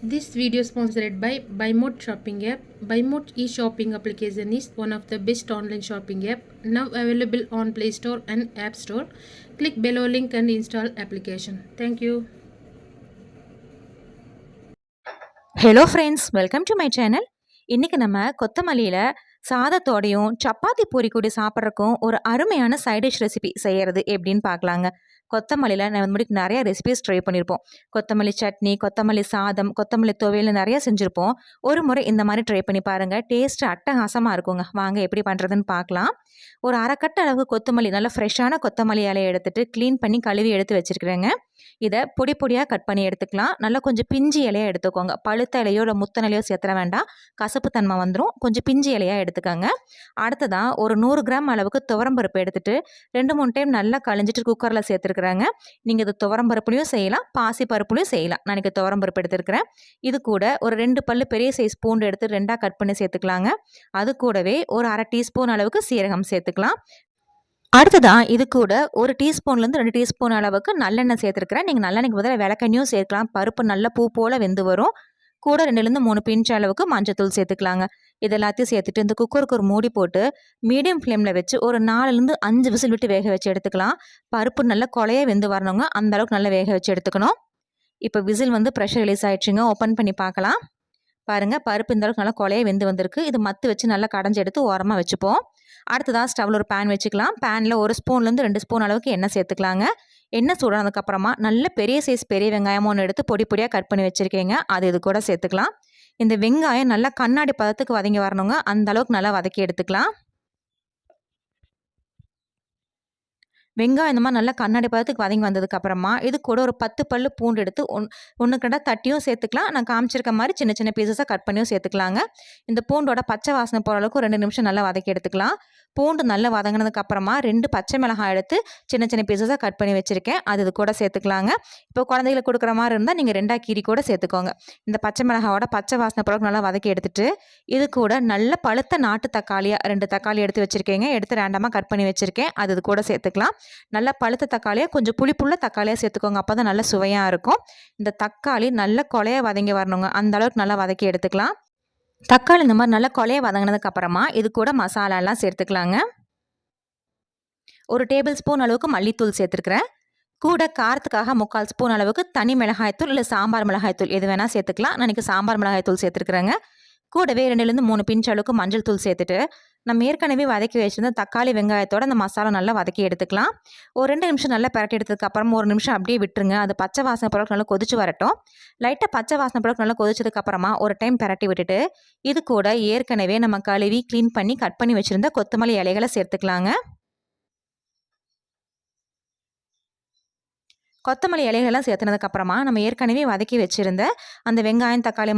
This video is sponsored by BuyMode shopping app. BuyMode e-shopping application is one of the best online shopping app now available on Play Store and App Store. Click below link and install application. Thank you. Hello friends, welcome to my channel. இன்றைக்கி நம்ம கொத்தமல்லியில் சாதத்தோடையும் சப்பாத்தி பூரி கூடி சாப்பிட்றக்கும் ஒரு அருமையான side dish recipe செய்கிறது எப்படின்னு பார்க்கலாங்க. கொத்தமல்லியில் நம்ம முடிக்கு நிறைய ரெசிபிஸ் ட்ரை பண்ணியிருப்போம். கொத்தமல்லி சட்னி, கொத்தமல்லி சாதம், கொத்தமல்லி துவையல் நிறைய செஞ்சுருப்போம். ஒரு முறை இந்த மாதிரி ட்ரை பண்ணி பாருங்கள், டேஸ்ட் அட்டகாசமாக இருக்குங்க. வாங்க எப்படி பண்ணுறதுன்னு பார்க்கலாம். ஒரு அரைக்கட்டு அளவு கொத்தமல்லி, நல்ல ஃப்ரெஷ்ஷான கொத்தமல்லி இலையை எடுத்துகிட்டு க்ளீன் பண்ணி கழுவி எடுத்து வச்சுருக்கிறேங்க. இதை பொடி பொடியாக கட் பண்ணி எடுத்துக்கலாம். நல்லா கொஞ்சம் பிஞ்சு இலையாக எடுத்துக்கோங்க. பழுத்த இலையோ இல்லை முத்தன இலையோ சேர்த்துற வேண்டாம், கசப்பு தன்மை வந்துடும். கொஞ்சம் பிஞ்சு இலையாக எடுத்துக்கோங்க. அடுத்ததான் ஒரு 100 கிராம் அளவுக்கு துவரம்பருப்பு எடுத்துகிட்டு 2-3 டைம் நல்லா கழிஞ்சிட்டு குக்கரில் சேர்த்துருக்குறாங்க. நீங்கள் இது துவரம்பருப்புலையும் செய்யலாம், பாசி பருப்புலையும் செய்யலாம். நான் இன்றைக்கி துவரம்பருப்பு எடுத்துருக்கிறேன். இது கூட ஒரு 2 பல்லு பெரிய சைஸ் பூண்டு எடுத்து 2ஆக கட் பண்ணி சேர்த்துக்கலாங்க. அது கூடவே ஒரு 1/2 டீஸ்பூன் அளவுக்கு சீரகம் சேர்த்துக்கலாம். அடுத்ததான் இது கூட 1 டீஸ்பூன்லேருந்து 2 டீஸ்பூன் அளவுக்கு நல்லெண்ணெய் சேர்த்துருக்கிறேன். நீங்கள் நல்லெண்ணெய்க்கு பதிலாக விளக்கெண்ணையும் சேர்க்கலாம். பருப்பு நல்ல பூ போல் வெந்து வரும். கூட 2லேருந்து 3 பிஞ்ச் அளவுக்கு மஞ்சத்தூள் சேர்த்துக்கலாங்க. இது எல்லாத்தையும் சேர்த்துட்டு இந்த குக்கருக்கு ஒரு மூடி போட்டு மீடியம் ஃப்ளேமில் வச்சு ஒரு 4லேருந்து 5 விசில் விட்டு வேக வச்சு எடுத்துக்கலாம். பருப்பு நல்லா கொலையே வெந்து வரணுங்க, அந்த அளவுக்கு நல்லா வேக வச்சு எடுத்துக்கணும். இப்போ விசில் வந்து ப்ரெஷர் ரிலீஸ் ஆகிடுச்சுங்க. ஓப்பன் பண்ணி பார்க்கலாம். பாருங்கள், பருப்பு இந்த அளவுக்கு நல்லா கொலையே வெந்து வந்திருக்கு. இது மத்து வச்சு நல்லா கடைஞ்சி எடுத்து ஓரமாக வச்சுப்போம். அடுத்ததாக ஸ்டவ்வில் ஒரு பேன் வச்சுக்கலாம். பேனில் 1 ஸ்பூன்லேருந்து 2 ஸ்பூன் அளவுக்கு எண்ணெய் சேர்த்துக்கலாங்க. எண்ணெய் சூடானதுக்கப்புறமா நல்ல பெரிய சைஸ் பெரிய வெங்காயம் ஒன்று எடுத்து பொடி பொடியாக கட் பண்ணி வச்சுருக்கீங்க, அது இது கூட சேர்த்துக்கலாம். இந்த வெங்காயம் நல்லா கண்ணாடி பதத்துக்கு வதங்கி வரணுங்க, அந்த அளவுக்கு நல்லா வதக்கி எடுத்துக்கலாம். வெங்காயம் இந்த மாதிரி நல்லா கண்ணாடி பதத்துக்கு வதங்கி வந்ததுக்கப்புறமா இது கூட ஒரு 10 பல்லு பூண்டு எடுத்து ஒன்றுக்கு 2 தட்டியும் சேர்த்துக்கலாம். நான் காமிச்சிருக்க மாதிரி சின்ன சின்ன பீசஸாக கட் பண்ணியும் சேர்த்துக்கலாங்க. இந்த பூண்டோட பச்சை வாசனை போகிற அளவுக்கு 2 நிமிஷம் நல்லா வதக்கி எடுத்துக்கலாம். பூண்டு நல்லா வதங்கினதுக்கப்புறமா 2 பச்சை மிளகாய் எடுத்து சின்ன சின்ன பீசஸாக கட் பண்ணி வச்சுருக்கேன், அது இது கூட சேர்த்துக்கலாங்க. இப்போ குழந்தைகளுக்கு கொடுக்குற மாதிரி இருந்தால் நீங்கள் 2ஆக கீரி கூட சேர்த்துக்கோங்க. இந்த பச்சை மிளகாயோட பச்சை வாசனை போகிற நல்லா வதக்கி எடுத்துட்டு இது கூட நல்ல பழுத்த நாட்டு தக்காளியாக 2 தக்காளி எடுத்து வச்சுருக்கேங்க, எடுத்து ரேண்டமாக கட் பண்ணி வச்சுருக்கேன், அது இது கூட சேர்த்துக்கலாம். நல்லா பழுத்த தக்காளியாக கொஞ்சம் புளிப்புள்ள தக்காளியாக சேர்த்துக்கோங்க, அப்போ தான் நல்லா சுவையாக இருக்கும். இந்த தக்காளி நல்ல கொலையாக வதங்கி வரணுங்க, அந்த அளவுக்கு நல்லா வதக்கி எடுத்துக்கலாம். தக்காளி இந்த மாதிரி நல்லா கொலையை வதங்கினதுக்கு அப்புறமா இது கூட மசாலாலாம் சேர்த்துக்கலாங்க. 1 டேபிள் ஸ்பூன் அளவுக்கு மல்லித்தூள் சேர்த்துருக்குறேன். கூட காரத்துக்காக 3/4 ஸ்பூன் அளவுக்கு தனி மிளகாய்த்தூள் இல்லை சாம்பார் மிளகாய்த்தூள் எது வேணால் சேர்த்துக்கலாம். நான் இன்றைக்கி சாம்பார் மிளகாய்த்தூள் சேர்த்துருக்குறேங்க. கூடவே 2லேருந்து 3 பிஞ்ச் அளவுக்கு மஞ்சள் தூள் சேர்த்துட்டு நம்ம ஏற்கனவே வதக்கி வச்சுருந்த தக்காளி வெங்காயத்தோட அந்த மசாலா நல்லா வதக்கி எடுத்துக்கலாம். ஒரு 2 நிமிஷம் நல்லா பரட்டி எடுத்ததுக்கப்புறம் 1 நிமிஷம் அப்படியே விட்டுருங்க. அது பச்சை வாசனை பொருட்கள் நல்லா கொதிச்சு வரட்டும். லைட்டாக பச்சை வாசனை பொருட்கள் நல்லா கொதிச்சதுக்கப்புறமா ஒரு டைம் பரட்டி விட்டுட்டு இது கூட ஏற்கனவே நம்ம கழுவி க்ளீன் பண்ணி கட் பண்ணி வச்சுருந்த கொத்தமல்லி இலைகளை சேர்த்துக்கலாங்க. கொத்தமல்லி இலைகளெல்லாம் சேர்த்துனதுக்கப்புறமா நம்ம ஏற்கனவே வதக்கி வச்சுருந்த அந்த வெங்காயம் தக்காளி